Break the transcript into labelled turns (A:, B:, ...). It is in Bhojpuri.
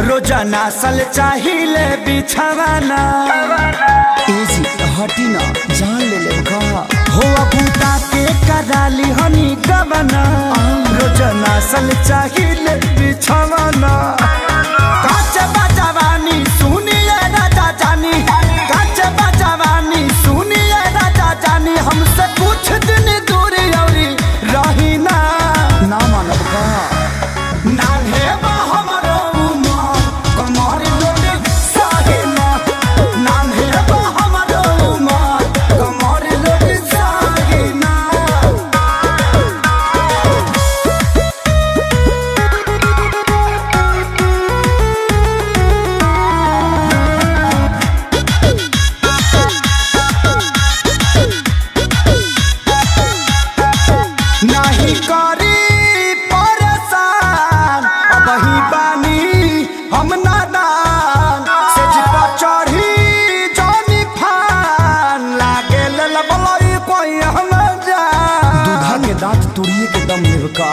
A: रोजाना सल चाहिए बिछवाना
B: एजी हटी ना जान ले ले का
A: हो बूटा के कराली हनी गबना रोजाना सल चाहिए बिछवाना काच बजवानी सुनिए राजा जानी काच बजवानी सुनिए राजा जानी हमसे कुछ दिन दूरी औरी रही ना
B: मानब का
A: नान्हे हमरो उमर कमर लोटे साहिना नान्हे हमरो उमर कमर लोटे साहिना नहीं करी परेशान अब ही बानी हम नादान से जिपा चढ़ी जानी फान लागे ललबलई कोई हम जान
B: दूधा के दांत तुड़िए के दम लेब का